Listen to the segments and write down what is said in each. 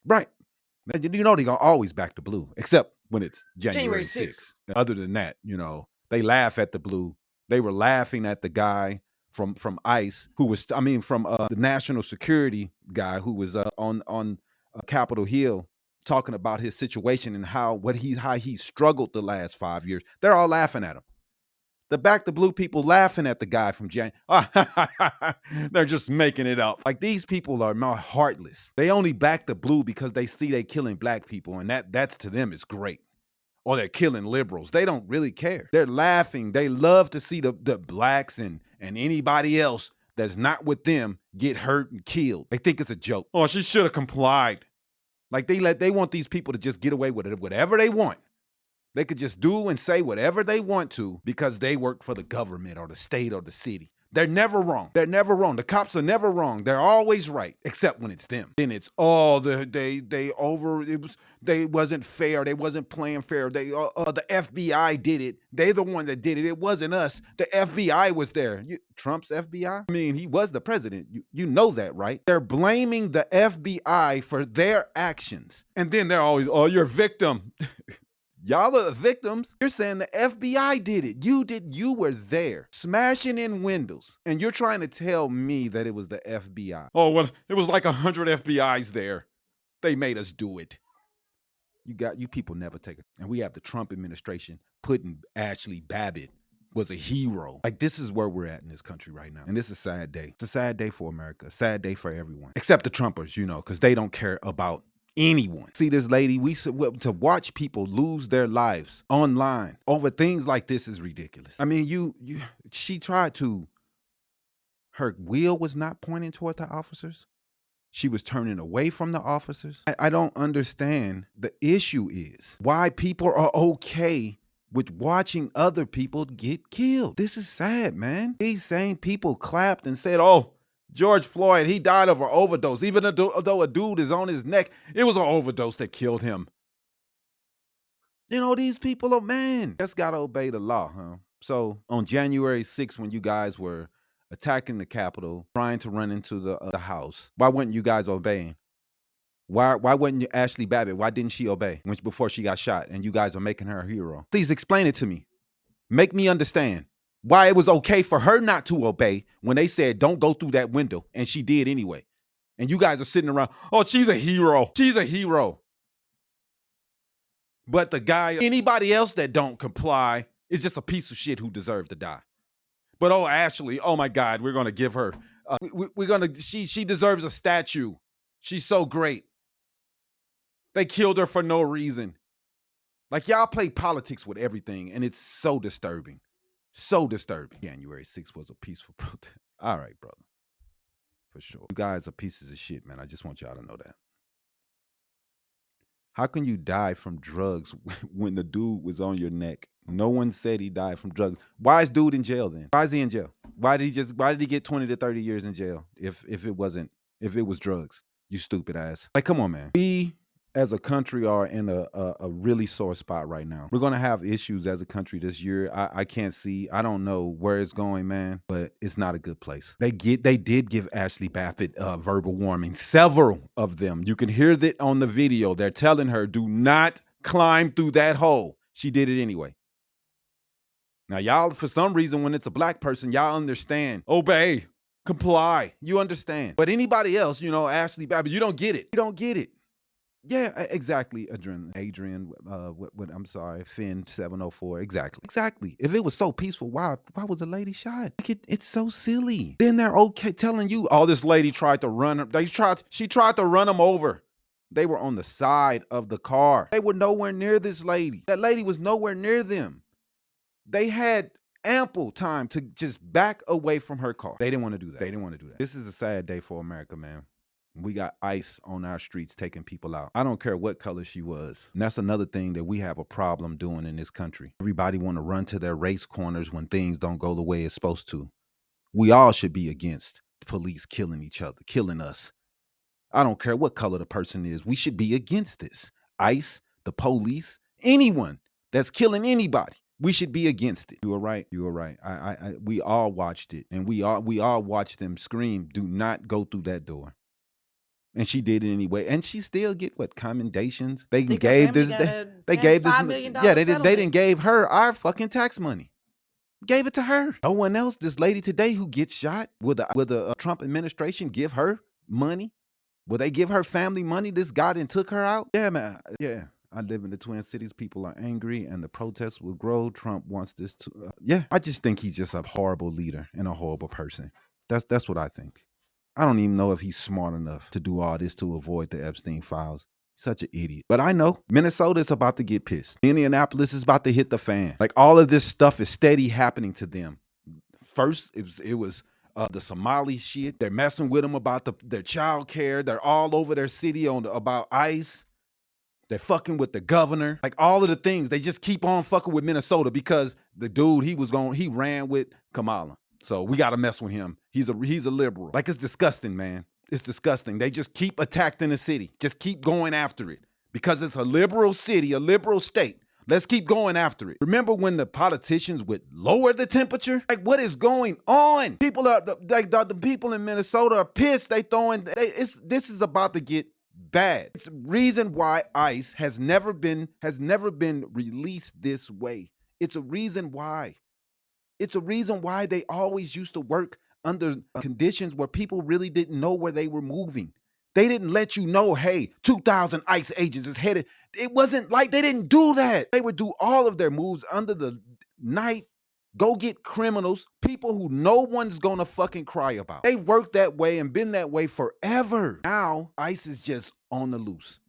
Right. You know they're gonna always back the blue, except when it's January January 6th. 6th. Other than that, they laugh at the blue. They were laughing at the guy from ICE who was, I mean, from the national security guy who was on Capitol Hill talking about his situation and how he struggled the last 5 years. They're all laughing at him. The back the blue people laughing at the guy from Jan. They're just making it up. Like these people are not heartless. They only back the blue because they see they killing black people, and that's to them is great. Or they're killing liberals. They don't really care. They're laughing. They love to see the blacks and anybody else that's not with them get hurt and killed. They think it's a joke. Oh, she should have complied. Like they want these people to just get away with it, whatever they want. They could just do and say whatever they want to because they work for the government or the state or the city. They're never wrong. They're never wrong. The cops are never wrong. They're always right, except when it's them. Then it's they wasn't fair. They wasn't playing fair. The FBI did it. They're the one that did it. It wasn't us. The FBI was there. Trump's FBI? I mean, he was the president. You know that, right? They're blaming the FBI for their actions. And then they're always, oh, you're a victim. Y'all are the victims. You're saying the FBI did it. You were there smashing in windows. And you're trying to tell me that it was the FBI. Oh, well, it was like 100 FBI's there. They made us do it. You people never take it. And we have the Trump administration putting Ashley Babbitt was a hero. Like this is where we're at in this country right now. And this is a sad day. It's a sad day for America. A sad day for everyone. Except the Trumpers, because they don't care about anyone. See this lady, to watch people lose their lives online over things like this is ridiculous. I mean, she tried to, her wheel was not pointing toward the officers. She was turning away from the officers. I don't understand. The issue is why people are okay with watching other people get killed. This is sad, man. These same people clapped and said, oh, George Floyd, he died of an overdose. Even though a dude is on his neck, it was an overdose that killed him. These people are, man, just got to obey the law, huh? So on January 6th, when you guys were attacking the Capitol, trying to run into the house, why weren't you guys obeying? Why wasn't you Ashley Babbitt? Why didn't she obey before she got shot and you guys are making her a hero? Please explain it to me. Make me understand why it was okay for her not to obey when they said don't go through that window and she did anyway. And you guys are sitting around, oh, she's a hero. She's a hero. But the guy, anybody else that don't comply is just a piece of shit who deserved to die. But oh, Ashley, oh my God, we're gonna give her. She deserves a statue. She's so great. They killed her for no reason. Like y'all play politics with everything, and it's so disturbing. So disturbing. January 6th was a peaceful protest. All right, brother. For sure. You guys are pieces of shit, man. I just want y'all to know that. How can you die from drugs when the dude was on your neck? No one said he died from drugs. Why is dude in jail then? Why is he in jail? Why did he get 20 to 30 years in jail if it was drugs? You stupid ass. Like, come on, man. We as a country are in a really sore spot right now. We're gonna have issues as a country this year. I can't see. I don't know where it's going, man, but it's not a good place. They did give Ashley Babbitt verbal warning. Several of them. You can hear that on the video. They're telling her, do not climb through that hole. She did it anyway. Now, y'all, for some reason, when it's a black person, y'all understand. Obey. Comply. You understand. But anybody else, Ashley Babbitt, you don't get it. You don't get it. Yeah, exactly. Adrian, I'm sorry, Finn 704. Exactly. If it was so peaceful, why was the lady shot? Like it's so silly. Then they're okay telling you, oh, this lady tried to run her. She tried to run them over. They were on the side of the car. They were nowhere near this lady. That lady was nowhere near them. They had ample time to just back away from her car. They didn't want to do that. This is a sad day for America, man. We got ICE on our streets taking people out. I don't care what color she was. And that's another thing that we have a problem doing in this country. Everybody want to run to their race corners when things don't go the way it's supposed to. We all should be against the police killing each other, killing us. I don't care what color the person is. We should be against this. ICE, the police, anyone that's killing anybody. We should be against it. You were right. We all watched it, and we all watched them scream, "Do not go through that door." And she did it anyway. And she still get what commendations? They I think her gave family this got a they gave this $5 million yeah, they settlement. didn't gave her our fucking tax money. Gave it to her. No one else. This lady today who gets shot, will the Trump administration give her money? Will they give her family money? This guy done took her out? Yeah, man. Yeah. I live in the Twin Cities. People are angry and the protests will grow. Trump wants this to yeah. I just think he's just a horrible leader and a horrible person. That's what I think. I don't even know if he's smart enough to do all this to avoid the Epstein files. Such an idiot. But I know Minnesota's about to get pissed. Indianapolis is about to hit the fan. Like all of this stuff is steady happening to them. First, it was the Somali shit. They're messing with them about their child care. They're all over their city about ICE. They're fucking with the governor. Like all of the things. They just keep on fucking with Minnesota because the dude he ran with Kamala. So we got to mess with him. He's a liberal. Like it's disgusting, man. It's disgusting. They just keep attacking the city. Just keep going after it because it's a liberal city, a liberal state. Let's keep going after it. Remember when the politicians would lower the temperature? Like, what is going on? People are the people in Minnesota are pissed. This is about to get bad. It's the reason why ICE has never been released this way. It's a reason why. It's a reason why they always used to work under conditions where people really didn't know where they were moving. They didn't let you know, hey, 2,000 ICE agents is headed. It wasn't like they didn't do that. They would do all of their moves under the night, go get criminals, people who no one's gonna fucking cry about. They worked that way and been that way forever. Now, ICE is just on the loose.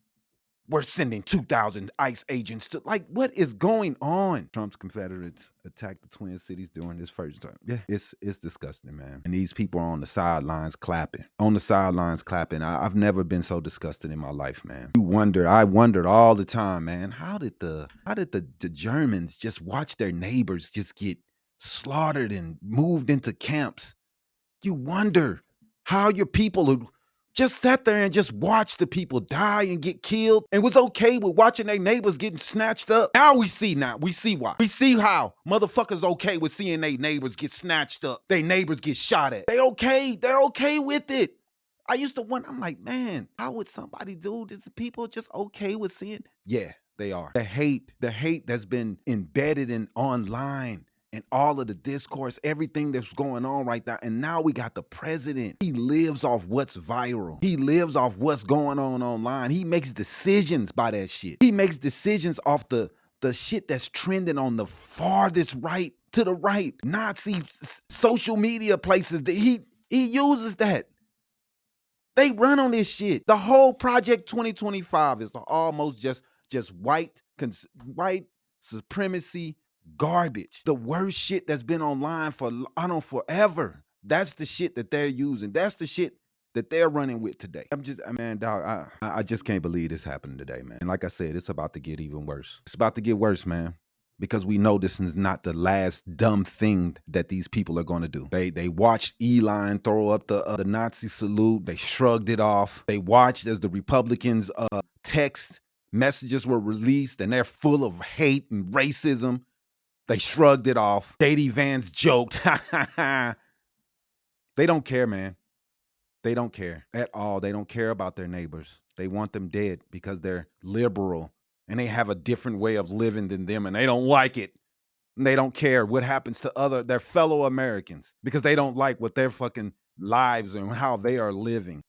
We're sending 2,000 ICE agents to, like, what is going on? Trump's Confederates attacked the Twin Cities during this first term. Yeah, it's disgusting, man. And these people are on the sidelines clapping. I've never been so disgusted in my life, man. I wondered all the time, man, how did the Germans just watch their neighbors just get slaughtered and moved into camps? You wonder how your people who just sat there and just watched the people die and get killed and was okay with watching their neighbors getting snatched up. Now we see why. We see how motherfuckers okay with seeing their neighbors get snatched up, their neighbors get shot at. They're okay with it. I used to wonder, I'm like, man, how would somebody do this? People just okay with seeing? Yeah, they are. The hate that's been embedded in online and all of the discourse, everything that's going on right now. And now we got the president. He lives off what's viral. He lives off what's going on online. He makes decisions by that shit. He makes decisions off the shit that's trending on the farthest right to the right. Nazi social media places. He uses that. They run on this shit. The whole Project 2025 is almost just white supremacy garbage. The worst shit that's been online for forever. That's the shit that they're using. That's the shit that they're running with today. I just can't believe this happened today, man. And like I said, it's about to get even worse. It's about to get worse, man. Because we know this is not the last dumb thing that these people are going to do. They watched Elon throw up the Nazi salute. They shrugged it off. They watched as the Republicans' text messages were released, and they're full of hate and racism. They shrugged it off. J.D. Vance joked. They don't care, man. They don't care at all. They don't care about their neighbors. They want them dead because they're liberal. And they have a different way of living than them, and they don't like it. And they don't care what happens to their fellow Americans because they don't like what their fucking lives and how they are living.